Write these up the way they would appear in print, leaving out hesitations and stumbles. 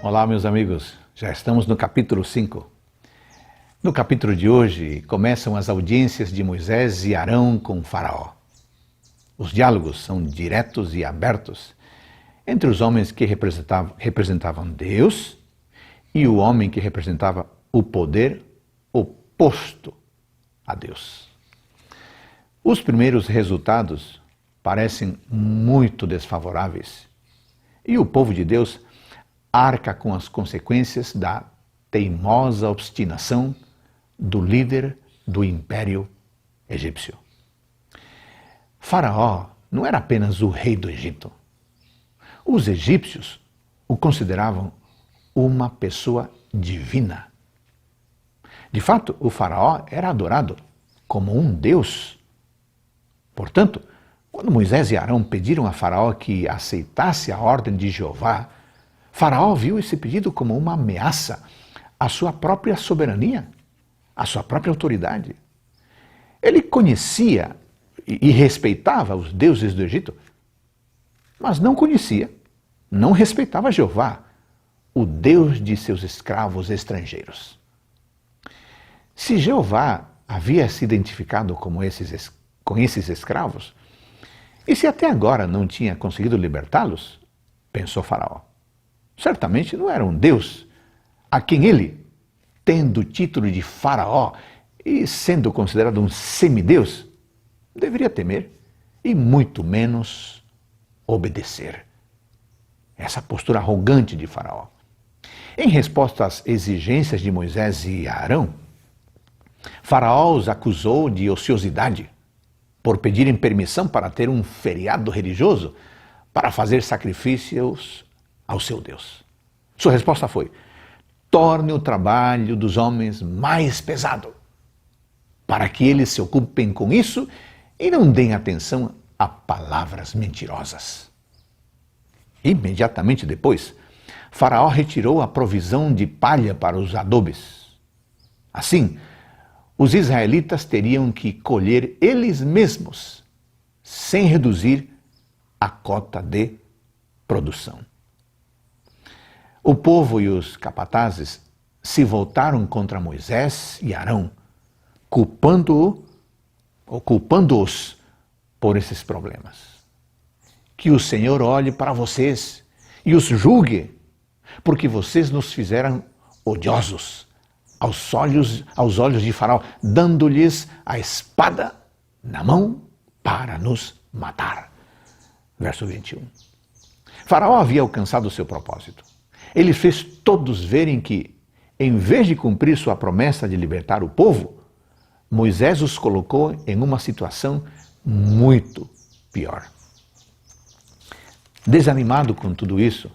Olá, meus amigos, já estamos no capítulo 5. No capítulo de hoje começam as audiências de Moisés e Arão com Faraó. Os diálogos são diretos e abertos entre os homens que representavam Deus e o homem que representava o poder oposto a Deus. Os primeiros resultados parecem muito desfavoráveis e o povo de Deus arca com as consequências da teimosa obstinação do líder do império egípcio. Faraó não era apenas o rei do Egito. Os egípcios o consideravam uma pessoa divina. De fato, o faraó era adorado como um deus. Portanto, quando Moisés e Arão pediram a Faraó que aceitasse a ordem de Jeová, Faraó viu esse pedido como uma ameaça à sua própria soberania, à sua própria autoridade. Ele conhecia e respeitava os deuses do Egito, mas não conhecia, não respeitava Jeová, o Deus de seus escravos estrangeiros. Se Jeová havia se identificado com esses escravos, e se até agora não tinha conseguido libertá-los, pensou Faraó, certamente não era um Deus a quem ele, tendo o título de Faraó e sendo considerado um semideus, deveria temer e muito menos obedecer. Essa postura arrogante de Faraó. Em resposta às exigências de Moisés e Arão, Faraó os acusou de ociosidade por pedirem permissão para ter um feriado religioso para fazer sacrifícios ao seu Deus. Sua resposta foi: torne o trabalho dos homens mais pesado, para que eles se ocupem com isso e não deem atenção a palavras mentirosas. Imediatamente depois, Faraó retirou a provisão de palha para os adobes. Assim, os israelitas teriam que colher eles mesmos, sem reduzir a cota de produção. O povo e os capatazes se voltaram contra Moisés e Arão, culpando-os por esses problemas. Que o Senhor olhe para vocês e os julgue, porque vocês nos fizeram odiosos aos olhos de Faraó, dando-lhes a espada na mão para nos matar. Verso 21. Faraó havia alcançado o seu propósito. Ele fez todos verem que, em vez de cumprir sua promessa de libertar o povo, Moisés os colocou em uma situação muito pior. Desanimado com tudo isso,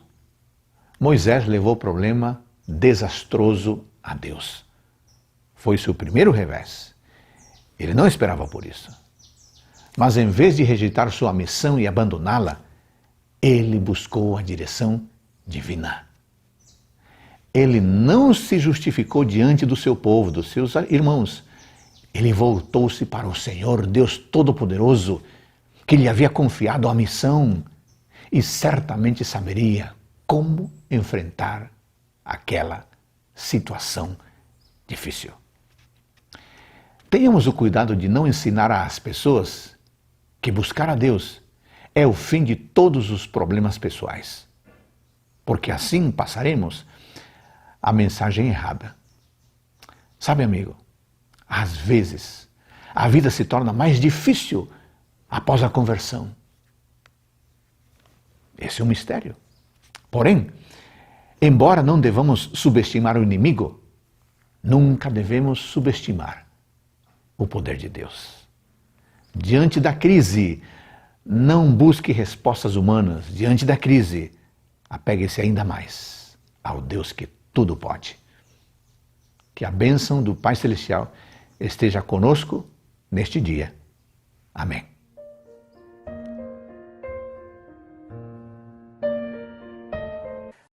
Moisés levou o problema desastroso a Deus. Foi seu primeiro revés. Ele não esperava por isso. Mas em vez de rejeitar sua missão e abandoná-la, ele buscou a direção divina. Ele não se justificou diante do seu povo, dos seus irmãos. Ele voltou-se para o Senhor, Deus Todo-Poderoso, que lhe havia confiado a missão e certamente saberia como enfrentar aquela situação difícil. Tenhamos o cuidado de não ensinar às pessoas que buscar a Deus é o fim de todos os problemas pessoais, porque assim passaremos a mensagem errada. Sabe, amigo, às vezes a vida se torna mais difícil após a conversão. Esse é um mistério. Porém, embora não devamos subestimar o inimigo, nunca devemos subestimar o poder de Deus. Diante da crise, não busque respostas humanas. Diante da crise, apegue-se ainda mais ao Deus que tudo pode. Que a bênção do Pai Celestial esteja conosco neste dia. Amém.